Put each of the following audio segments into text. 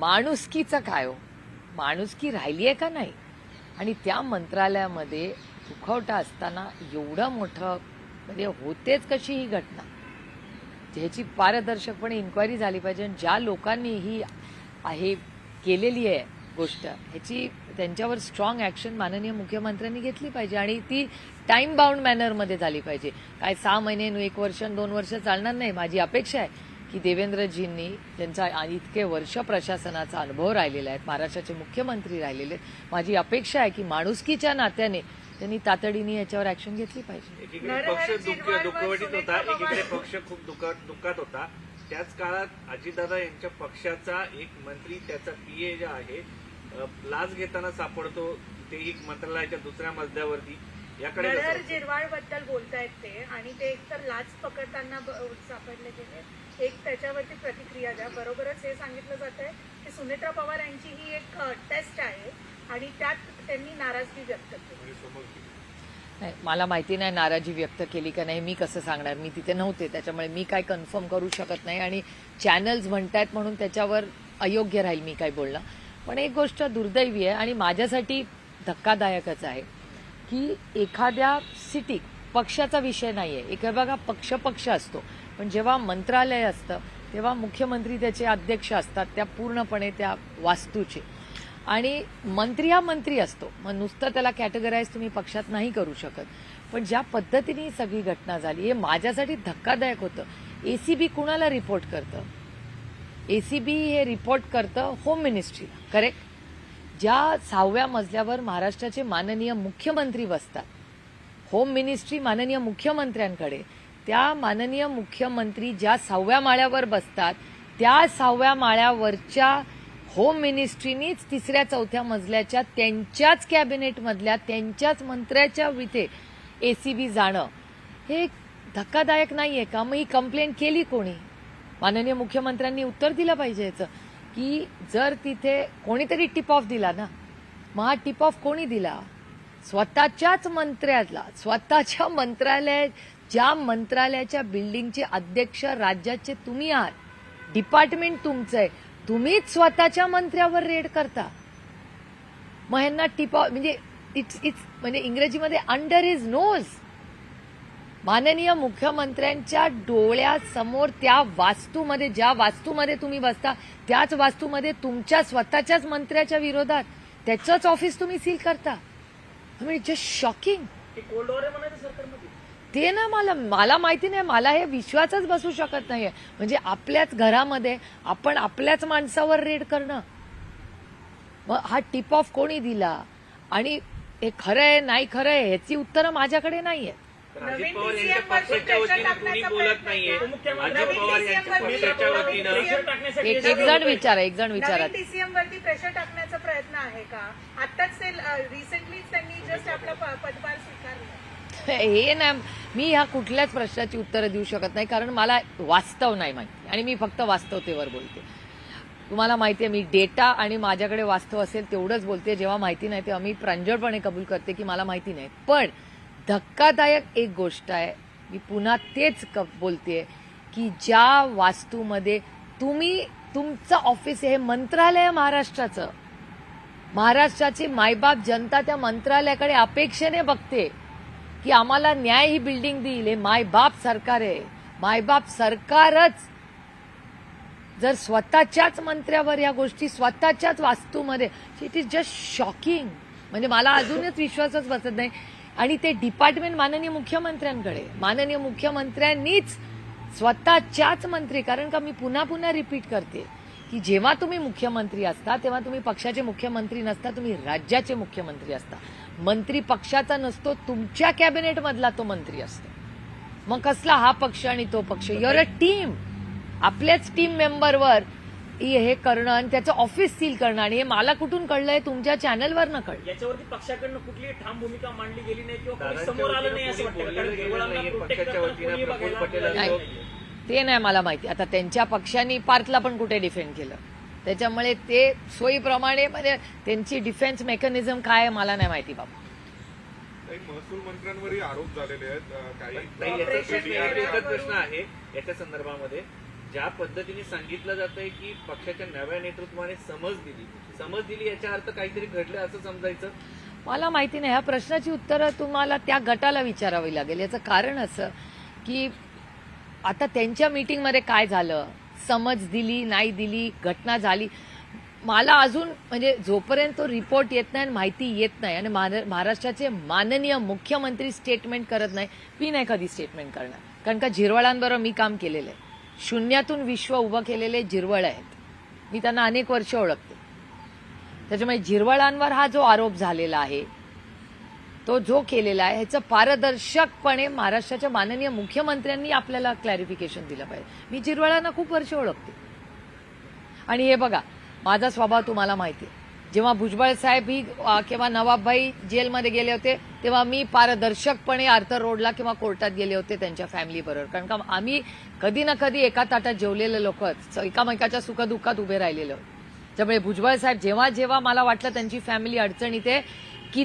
माणुसकीचं काय हो, माणुसकी राहिली आहे का नाही? आणि त्या मंत्रालयामध्ये दुखवटा असताना एवढं मोठं म्हणजे होतेच कशी ही घटना, ज्याची पारदर्शकपणे इन्क्वायरी झाली पाहिजे. आणि ज्या लोकांनी ही आहे केलेली आहे गोष्ट, ह्याची त्यांच्यावर स्ट्रॉंग ॲक्शन माननीय मुख्यमंत्र्यांनी घेतली पाहिजे आणि ती टाईम बाउंड मॅनरमध्ये झाली पाहिजे. काय 6 महिने 1 वर्ष 2 वर्ष चालणार नाही. माझी अपेक्षा आहे की देवेंद्रजींनी त्यांचा इतके वर्ष प्रशासनाचा अनुभव राहिलेला आहे, महाराष्ट्राचे मुख्यमंत्री राहिलेले आहेत, माझी अपेक्षा आहे की माणुसकीच्या नात्याने त्यांनी तातडीने याच्यावर ऍक्शन घेतली पाहिजे. एकीकडे पक्ष दुःखवटीत होता, एकीकडे पक्ष खूप दुःखात होता. त्याच काळात अजितदादा यांच्या पक्षाचा एक मंत्री, त्याचा पीए जे आहे, लाच घेताना सापडतो, तेही मंत्रालयाच्या दुसऱ्या मजल्यावरती. याकडे जिरवाळ बद्दल बोलतायत ते, आणि ते एकतर लाच पकडताना सापडले गेले. एक त्याच्यावरती प्रतिक्रिया द्या. बरोबरच हे सांगितलं जात आहे की सुनेत्रा पवार यांची ही एक टेस्ट आहे आणि त्यात त्यांनी नाराजगी व्यक्त केली. नाही, मला माहिती नाही नाराजी व्यक्त केली का नाही, मी कसं सांगणार, मी तिथे नव्हते, त्याच्यामुळे मी काय कन्फर्म करू शकत नाही. आणि चॅनल्स म्हणतायत म्हणून त्याच्यावर अयोग्य राहील मी काय बोलणं. पण एक गोष्ट दुर्दैवी आहे आणि माझ्यासाठी धक्कादायकच आहे की एखाद्या सिटीत पक्षाचा विषय नाहीये, एक बघा पक्ष असतो, पण जेव्हा मंत्रालय असतं तेव्हा मुख्यमंत्री त्याचे अध्यक्ष असतात, त्या पूर्णपणे त्या वास्तूचे, आणि मंत्री हा मंत्री असतो, मग नुसतं त्याला कॅटेगराईज तुम्ही पक्षात नाही करू शकत. पण ज्या पद्धतीने ही सगळी घटना झाली हे माझ्यासाठी धक्कादायक होतं. एसीबी कुणाला रिपोर्ट करतं? एसीबी हे रिपोर्ट करतं होम मिनिस्ट्रीला, करेक्ट? ज्या 6व्या मजल्यावर महाराष्ट्राचे माननीय मुख्यमंत्री बसतात, होम मिनिस्ट्री माननीय मुख्यमंत्र्यांकडे, त्या माननीय मुख्यमंत्री ज्या 6व्या माळ्यावर बसतात त्या 6व्या माळ्यावरच्या होम मिनिस्ट्रीनीच 3ऱ्या 4थ्या मजल्याच्या त्यांच्याच कॅबिनेटमधल्या त्यांच्याच मंत्र्याच्या इथे एसीबी जाणं हे धक्कादायक नाहीये का? मग ही कंप्लेंट केली कोणी? माननीय मुख्यमंत्र्यांनी उत्तर दिलं पाहिजे याचं की जर तिथे कोणीतरी टिप ऑफ दिला ना, मग हा टिप ऑफ कोणी दिला? स्वतःच्याच मंत्र्याला, स्वतःच्या मंत्रालय, ज्या मंत्रालयाच्या बिल्डिंगचे अध्यक्ष राज्याचे तुम्ही आहात, डिपार्टमेंट तुमचं आहे, तुम्हीच स्वतःच्या मंत्र्यावर रेड करता. मग ह्यांना टिप ऑफ म्हणजे इट्स म्हणजे इंग्रजीमध्ये अंडर हिज नोज. माननीय मुख्यमंत्र्यांच्या डोळ्यासमोर त्या वास्तूमध्ये, ज्या वास्तूमध्ये तुम्ही बसता त्याच वास्तूमध्ये तुमच्या स्वतःच्याच मंत्र्याच्या विरोधात त्याचंच ऑफिस तुम्ही सील करता. Just shocking. ते ना मला माहिती नाही, मला हे विश्वासच बसू शकत नाहीये. म्हणजे आपल्याच घरामध्ये आपण आपल्याच माणसावर रेड करणं. मग हा टिप ऑफ कोणी दिला आणि हे खरं आहे नाही खरं आहे ह्याची उत्तरं माझ्याकडे नाहीये. अजित पवार यांच्या पक्षाच्या वतीनं कोणी बोलत नाहीये. अजित पवार यांच्या पक्षाच्या वतीनं एक जण विचारा टीसीएम वरती प्रेशर टाकण्याचा प्रयत्न आहे का? आताच ते रिसेंटली त्यांनी जस्ट आपला पदभार स्वीकारला. हे ना, मी ह्या कुठल्याच प्रश्नाची उत्तरं देऊ शकत नाही, कारण मला वास्तव नाही माहिती आणि मी फक्त वास्तवतेवर बोलते. तुम्हाला माहिती आहे मी डेटा आणि माझ्याकडे वास्तव असेल तेवढंच बोलते. जेव्हा माहिती नाही तेव्हा मी प्रांजळपणे कबूल करते की मला माहिती नाही. पण धक्कादायक एक गोष्ट आहे, मी पुन्हा तेच बोलते की ज्या वास्तूमध्ये तुमचं ऑफिस आहे, हे मंत्रालय महाराष्ट्राचं, महाराष्ट्राची मायबाप जनता त्या मंत्रालयाकडे अपेक्षेने बघते की आम्हाला न्याय ही बिल्डिंग देईल. हे मायबाप सरकार आहे. मायबाप सरकारच जर स्वतःच्याच मंत्र्यावर या गोष्टी, स्वतःच्याच वास्तूमध्ये, इट इज जस्ट शॉकिंग. म्हणजे मला अजूनच विश्वासच बसत नाही. आणि ते डिपार्टमेंट माननीय मुख्यमंत्र्यांकडे, माननीय मुख्यमंत्र्यांनीच स्वतःच्याच मंत्री, कारण का मी पुन्हा रिपीट करते की जेव्हा तुम्ही मुख्यमंत्री असता तेव्हा तुम्ही पक्षाचे मुख्यमंत्री नसता, तुम्ही राज्याचे मुख्यमंत्री असता. मंत्री पक्षाचा नसतो, तुमच्या कॅबिनेट मधला तो मंत्री असतो. मग कसला हा पक्ष आणि तो पक्ष? Your a team. आपल्याच टीम मेंबरवर हे करणं आणि त्याचं ऑफिस सील करणं, आणि हे मला कुठून कळलंय? तुमच्या चॅनलवर न कळलं. याच्यावरती पक्षाकडनं कुठली ठाम भूमिका मांडली गेली नाही किंवा समोर आलं नाही असं नाही, ते नाही मला माहिती. आता त्यांच्या पक्षांनी पार्थला पण कुठे डिफेंड केलं, त्याच्यामुळे ते सोयीप्रमाणे म्हणजे त्यांची डिफेन्स मेकॅनिझम काय मला नाही माहिती बाबा. महसूल मंत्र्यांवरही आरोप झालेले आहेत. काही एकच प्रश्न आहे याच्या संदर्भामध्ये ज्या पद्धतीने सांगितलं जातंय की पक्षाच्या नव्या नेतृत्वाने समज दिली याचा अर्थ काहीतरी घडलं असं समजायचं. मला माहिती नाही, ह्या प्रश्नाची उत्तरं तुम्हाला त्या गटाला विचारावी लागेल. याचं कारण असं की आता त्यांच्या मीटिंगमध्ये काय झालं, समज दिली नाही दिली, घटना झाली, मला अजून म्हणजे जोपर्यंत तो रिपोर्ट येत नाही आणि माहिती येत नाही आणि महाराष्ट्राचे माननीय मुख्यमंत्री स्टेटमेंट करत नाही, मी नाही कधी स्टेटमेंट करणार. कारण का झिरवळांबरोबर मी काम केलेलं आहे. शून्यातून विश्व उभं केलेले झिरवळ आहेत, मी त्यांना अनेक वर्ष ओळखते. त्याच्यामुळे झिरवळांवर हा जो आरोप झालेला आहे, तो जो केलेला आहे, ह्याचं पारदर्शकपणे महाराष्ट्राच्या माननीय मुख्यमंत्र्यांनी आपल्याला क्लॅरिफिकेशन दिलं पाहिजे. मी झिरवळांना खूप वर्ष ओळखते. आणि हे बघा, माझा स्वभाव तुम्हाला माहिती आहे. जेव्हा भुजबळ साहेब ही किंवा नवाबभाई जेलमध्ये गेले होते, तेव्हा मी पारदर्शकपणे आर्थर रोडला किंवा कोर्टात गेले होते त्यांच्या फॅमिलीबरोबर. कारण का आम्ही कधी ना कधी एका ताटात जेवलेले लोक, एकामेकाच्या सुखदुःखात उभे राहिलेलो. त्यामुळे भुजबळ साहेब जेव्हा जेव्हा मला वाटलं त्यांची फॅमिली अडचणीत आहे, की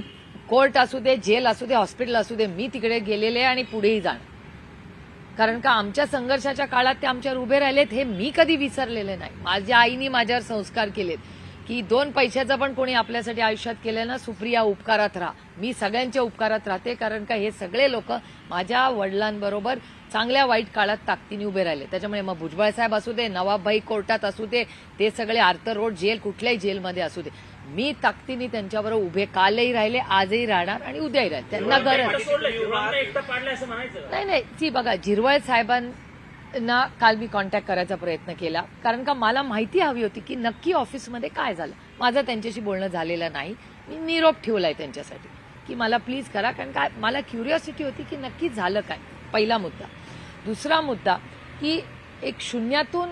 कोर्ट असू दे, जेल असू दे, हॉस्पिटल असू दे, मी तिकडे गेलेले आणि पुढेही जाणार. कारण का आमच्या संघर्षाच्या काळात ते आमच्यावर उभे राहिलेत, हे मी कधी विसरलेले नाही. माझ्या आईनी माझ्यावर संस्कार केलेत की 2 पैशाचं पण कोणी आपल्यासाठी आयुष्यात केलं ना, सुप्रिया उपकारात राहा. मी सगळ्यांच्या उपकारात राहते. कारण का हे सगळे लोक माझ्या वडिलांबरोबर चांगल्या वाईट काळात ताकदीने उभे राहिले. त्याच्यामुळे मग भुजबळ साहेब असू दे, नवाबभाई कोर्टात असू दे, ते सगळे आर्थर रोड जेल, कुठल्याही जेलमध्ये असू दे, मी ताकदीने त्यांच्याबरोबर उभे कालही राहिले, आजही राहणार आणि उद्याही राहील. त्यांना गरज एकटं पाडलं असं म्हणायचं. नाही. ती बघा, झिरवळ साहेबांना काल मी कॉन्टॅक्ट करायचा प्रयत्न केला. कारण का मला माहिती हवी होती की नक्की ऑफिसमध्ये काय झालं. माझं त्यांच्याशी बोलणं झालेलं नाही. मी निरोप ठेवलाय त्यांच्यासाठी की मला प्लीज करा. कारण काय मला क्युरिओसिटी होती की नक्की झालं काय. पहिला मुद्दा. दुसरा मुद्दा की एक शून्यातून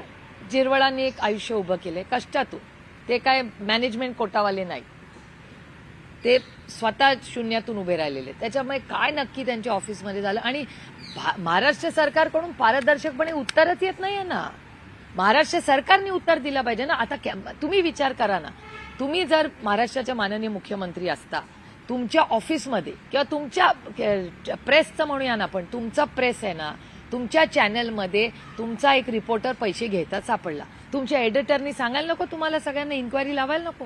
झिरवळांनी एक आयुष्य उभं केलंय, कष्टातून. ते काय मॅनेजमेंट कोटावाले नाही, ते स्वतः शून्यातून उभे राहिलेले. त्याच्यामुळे काय नक्की त्यांच्या ऑफिसमध्ये झालं. आणि महाराष्ट्र सरकारकडून पारदर्शकपणे उत्तरच येत नाहीये ना. महाराष्ट्र सरकारने उत्तर दिलं पाहिजे ना. आता तुम्ही विचार करा ना, तुम्ही जर महाराष्ट्राच्या माननीय मुख्यमंत्री असता, तुमच्या ऑफिसमध्ये किंवा तुमच्या प्रेसचं म्हणूया ना, पण तुमचा प्रेस आहे ना, तुमच्या चॅनलमध्ये तुमचा एक रिपोर्टर पैसे घेतात सापडला, तुमच्या एडिटरनी सांगायला नको तुम्हाला सगळ्यांना इन्क्वायरी लावायला नको.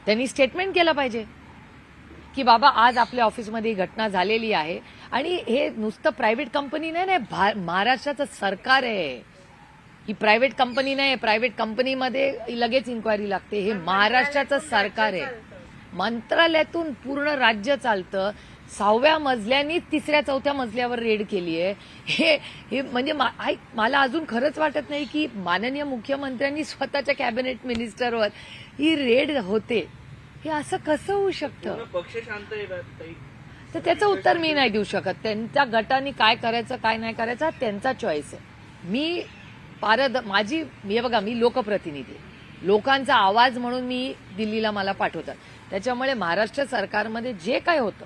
त्यांनी स्टेटमेंट केलं पाहिजे की बाबा आज आपल्या ऑफिसमध्ये ही घटना झालेली आहे. आणि हे नुसतं प्रायव्हेट कंपनी नाही, महाराष्ट्राचं सरकार आहे. ही प्रायव्हेट कंपनी नाही. प्रायव्हेट कंपनीमध्ये लगेच इन्क्वायरी लागते. हे महाराष्ट्राचं सरकार आहे. मंत्रालयातून पूर्ण राज्य चालतं. 6व्या मजल्यानी 3ऱ्या-4थ्या मजल्यावर रेड केली आहे. हे म्हणजे मला अजून खरंच वाटत नाही की माननीय मुख्यमंत्र्यांनी स्वतःच्या कॅबिनेट मिनिस्टरवर ही रेड होते. हे असं कसं होऊ शकतं. पक्ष शांत आहे ताई. तर त्याचं उत्तर मी नाही देऊ शकत. त्यांच्या गटाने काय करायचं काय नाही करायचं त्यांचा चॉईस आहे. मी बघा, मी लोकप्रतिनिधी, लोकांचा आवाज म्हणून मी दिल्लीला मला पाठवतात. त्याच्यामुळे महाराष्ट्र सरकारमध्ये जे काय होतं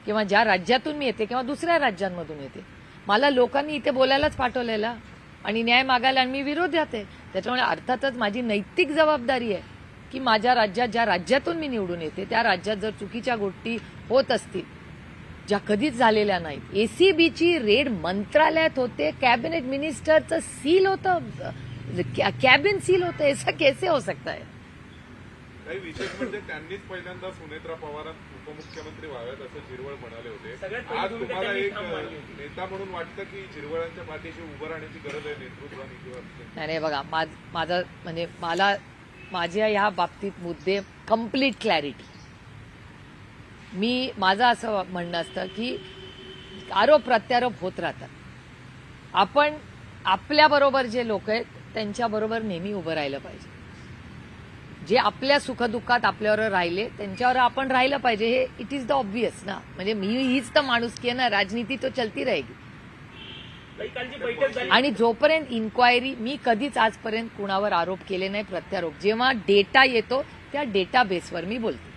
किंवा ज्या राज्यातून मी येते किंवा दुसऱ्या राज्यांमधून येते, मला लोकांनी इथे बोलायलाच पाठवलेलं आणि न्याय मागायला, आणि मी विरोधात आहे. त्याच्यामुळे अर्थातच माझी नैतिक जबाबदारी आहे की माझ्या राज्यात, ज्या राज्यातून मी निवडून येते, त्या राज्यात जर चुकीच्या गोष्टी होत असतील ज्या कधीच झालेल्या नाहीत. एसीबीची रेड मंत्रालयात होते, कॅबिनेट मिनिस्टरचं सील होतं, कॅबिन सील होतं. ऐसा कैसे हो सकता है. काही विशेष म्हणजे त्यांनीच पहिल्यांदा सुनेत्रा पवारांत उपमुख्यमंत्री व्हाव्यात असं झिरवळ म्हणाले होते. सगळ्यात पहिली आज भूमिका तुम्हाला त्यांनी एक ठाम मांडली होती. नेता म्हणून वाटतं की झिरवळांच्या पाठीशी उभं राहण्याची गरज आहे नेतृत्वाने किंवा नाही बघा, माझा म्हणजे मला माझ्या ह्या बाबतीत मुद्दे कम्प्लीट क्लॅरिटी. माझं असं म्हणणं असतं की आरोप प्रत्यारोप होत राहतात. आपण आपल्याबरोबर जे लोक आहेत त्यांच्याबरोबर नेहमी उभं राहिलं पाहिजे. जे आपल्या सुखदुःखात आपल्यावर राहिले त्यांच्यावर आपण राहिलं पाहिजे. हे इट इज द ऑब्वियस ना. म्हणजे मी हीच तर माणुसकी आहे ना. राजनीती तो चलती रहेगी. काल जी बैठक झाली आणि जोपर्यंत इन्क्वायरी, मी कधीच आजपर्यंत कुणावर आरोप केले नाही, प्रत्यारोप. जेव्हा डेटा येतो त्या डेटा बेसवर मी बोलते.